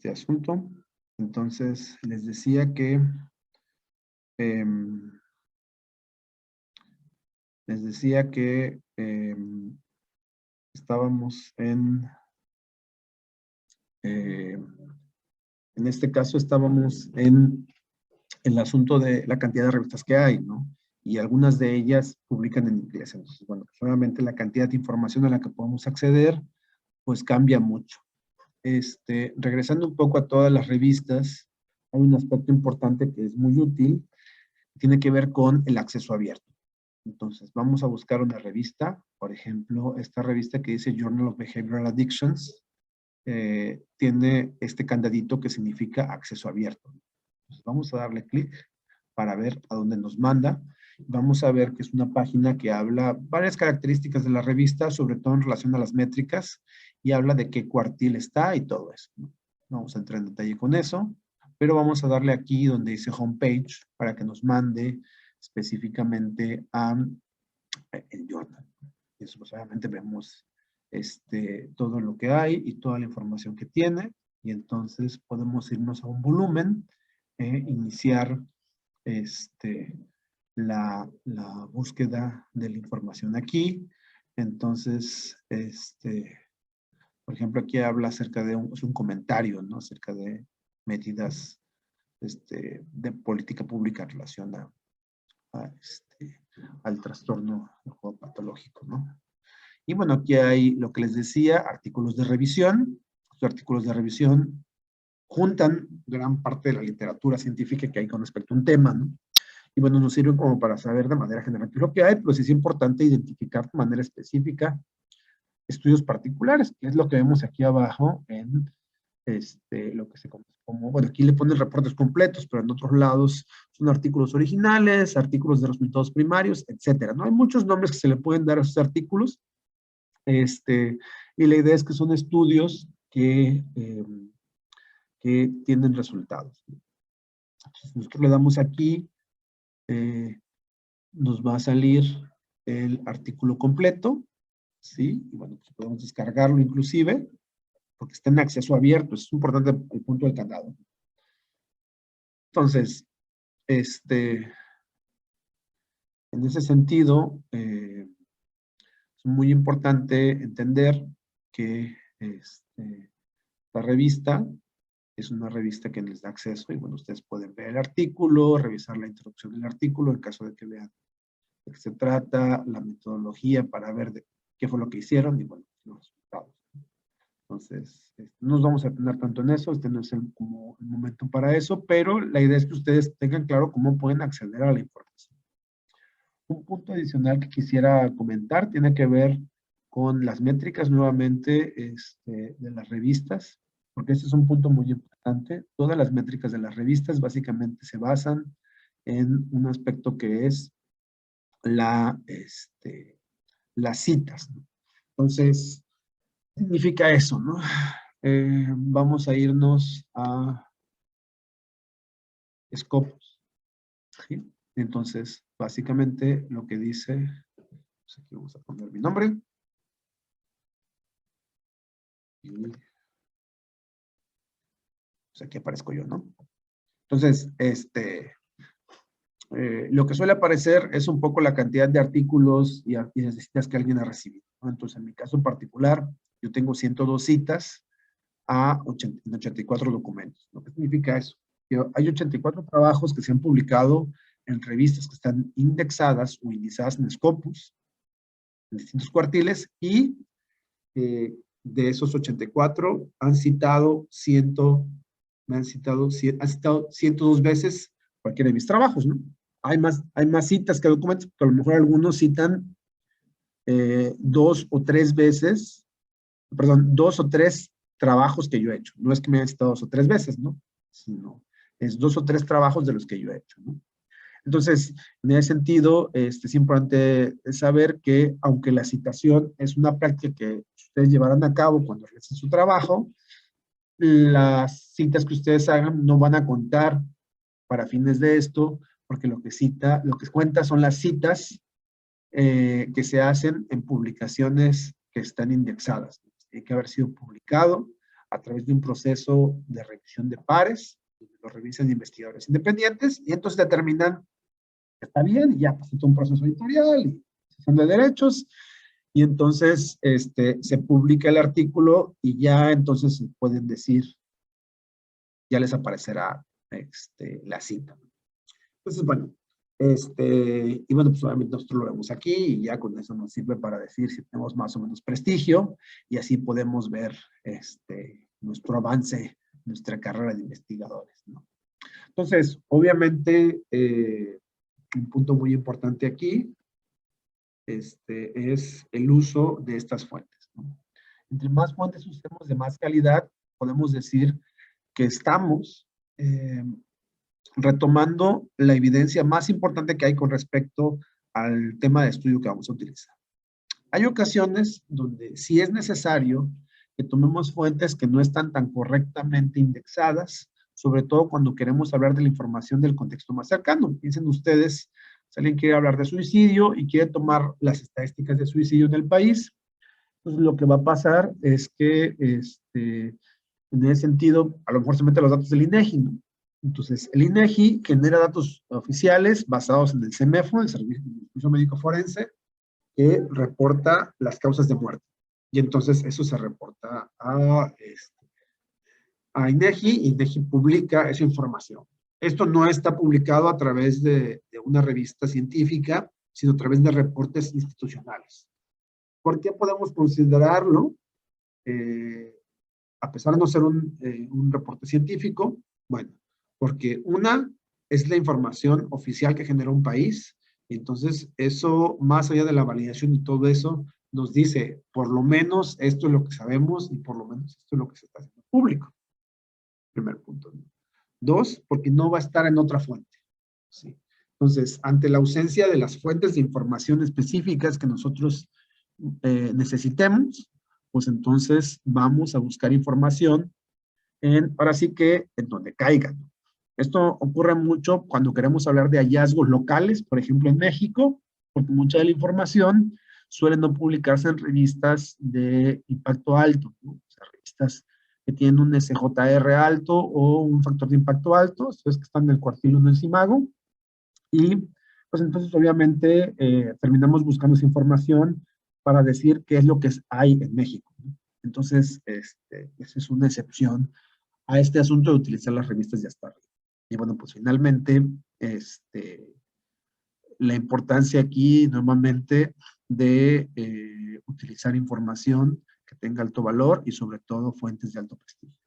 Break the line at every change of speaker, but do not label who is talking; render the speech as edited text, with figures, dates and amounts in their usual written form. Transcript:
este asunto. Entonces, les decía que estábamos en este caso estábamos en el asunto de la cantidad de revistas que hay, ¿no? Y algunas de ellas publican en inglés. Entonces, bueno, pues obviamente la cantidad de información a la que podemos acceder, pues cambia mucho. Regresando un poco a todas las revistas, hay un aspecto importante que es muy útil, tiene que ver con el acceso abierto. Entonces, vamos a buscar una revista, por ejemplo, esta revista que dice Journal of Behavioral Addictions, tiene este candadito que significa acceso abierto. Entonces, vamos a darle clic para ver a dónde nos manda. Vamos a ver que es una página que habla varias características de la revista, sobre todo en relación a las métricas, y habla de qué cuartil está y todo eso. Vamos a entrar en detalle con eso, pero vamos a darle aquí donde dice homepage para que nos mande específicamente a el journal. Y eso pues obviamente vemos todo lo que hay y toda la información que tiene, y entonces podemos irnos a un volumen, iniciar la búsqueda de la información aquí. Entonces, por ejemplo, aquí habla acerca de un comentario, ¿no? Acerca de medidas de política pública en relación al trastorno del juego patológico, ¿no? Y bueno, aquí hay lo que les decía, artículos de revisión. Los artículos de revisión juntan gran parte de la literatura científica que hay con respecto a un tema, ¿no? Y bueno, nos sirven como para saber de manera general qué es lo que hay, pero sí es importante identificar de manera específica estudios particulares, que es lo que vemos aquí abajo en lo que se conoce como, bueno, aquí le ponen reportes completos, pero en otros lados son artículos originales, artículos de resultados primarios, etcétera, ¿no? Hay muchos nombres que se le pueden dar a esos artículos, y la idea es que son estudios que tienen resultados. Entonces, nosotros le damos aquí, nos va a salir el artículo completo, ¿sí? Y bueno, pues podemos descargarlo inclusive, porque está en acceso abierto. Es importante el punto del candado. Entonces, en ese sentido, es muy importante entender que la revista es una revista que les da acceso, y bueno, ustedes pueden ver el artículo, revisar la introducción del artículo, en caso de que vean de qué se trata, la metodología para ver qué fue lo que hicieron, y bueno, los resultados. Entonces, no nos vamos a tener tanto en eso, no es como el momento para eso, pero la idea es que ustedes tengan claro cómo pueden acceder a la información. Un punto adicional que quisiera comentar tiene que ver con las métricas nuevamente de las revistas, porque este es un punto muy importante. Todas las métricas de las revistas básicamente se basan en un aspecto que es las citas, ¿no? Entonces, ¿qué significa eso, no? Vamos a irnos a Scopus, ¿sí? Entonces, básicamente lo que dice, pues aquí vamos a poner mi nombre. Y pues aquí aparezco yo, ¿no? Entonces, lo que suele aparecer es un poco la cantidad de artículos y las citas que alguien ha recibido, ¿no? Entonces, en mi caso en particular, yo tengo 102 citas a 84 documentos. ¿No? ¿Qué significa eso? Que hay 84 trabajos que se han publicado en revistas que están indexadas o indizadas en Scopus, en distintos cuartiles, y de esos 84 han citado 102 veces cualquiera de mis trabajos, ¿no? Hay más citas que documentos, pero a lo mejor algunos citan 2 o 3 veces, perdón, 2 o 3 trabajos que yo he hecho. No es que me hayan citado 2 o 3 veces, ¿no? Sino es 2 o 3 trabajos de los que yo he hecho, ¿no? Entonces, en ese sentido, es importante saber que, aunque la citación es una práctica que ustedes llevarán a cabo cuando realicen su trabajo, las citas que ustedes hagan no van a contar para fines de esto, porque lo que cuenta son las citas que se hacen en publicaciones que están indexadas. Tiene que haber sido publicado a través de un proceso de revisión de pares, donde lo revisan investigadores independientes, y entonces determinan que está bien, y ya pasó un proceso editorial, y son de derechos, y entonces se publica el artículo, y ya entonces pueden decir, ya les aparecerá la cita. Entonces, bueno, y bueno, pues obviamente nosotros lo vemos aquí y ya con eso nos sirve para decir si tenemos más o menos prestigio y así podemos ver nuestro avance, nuestra carrera de investigadores, ¿no? Entonces, obviamente, un punto muy importante aquí es el uso de estas fuentes, ¿no? Entre más fuentes usemos de más calidad, podemos decir que estamos retomando la evidencia más importante que hay con respecto al tema de estudio que vamos a utilizar. Hay ocasiones donde sí es necesario que tomemos fuentes que no están tan correctamente indexadas, sobre todo cuando queremos hablar de la información del contexto más cercano. Piensen ustedes, si alguien quiere hablar de suicidio y quiere tomar las estadísticas de suicidio en el país, pues lo que va a pasar es que en ese sentido, a lo mejor se meten los datos del INEGI, ¿no? Entonces, el INEGI genera datos oficiales basados en el CEMEFO, el Servicio Médico Forense, que reporta las causas de muerte. Y entonces eso se reporta a INEGI, INEGI publica esa información. Esto no está publicado a través de una revista científica, sino a través de reportes institucionales. ¿Por qué podemos considerarlo? A pesar de no ser un reporte científico, bueno, porque una es la información oficial que genera un país, y entonces eso, más allá de la validación y todo eso, nos dice, por lo menos esto es lo que sabemos y por lo menos esto es lo que se está haciendo público. Primer punto. Dos, porque no va a estar en otra fuente. ¿Sí? Entonces, ante la ausencia de las fuentes de información específicas que nosotros necesitemos, pues entonces vamos a buscar información ahora sí que en donde caigan. Esto ocurre mucho cuando queremos hablar de hallazgos locales, por ejemplo en México, porque mucha de la información suele no publicarse en revistas de impacto alto, ¿no? O sea, revistas que tienen un SJR alto o un factor de impacto alto, eso es que están en el cuartil 1 en CIMAGO, y pues entonces obviamente terminamos buscando esa información para decir qué es lo que hay en México, ¿no? Entonces, esa es una excepción a este asunto de utilizar las revistas de hasta arriba. Y bueno, pues finalmente, la importancia aquí normalmente de utilizar información que tenga alto valor y sobre todo fuentes de alto prestigio.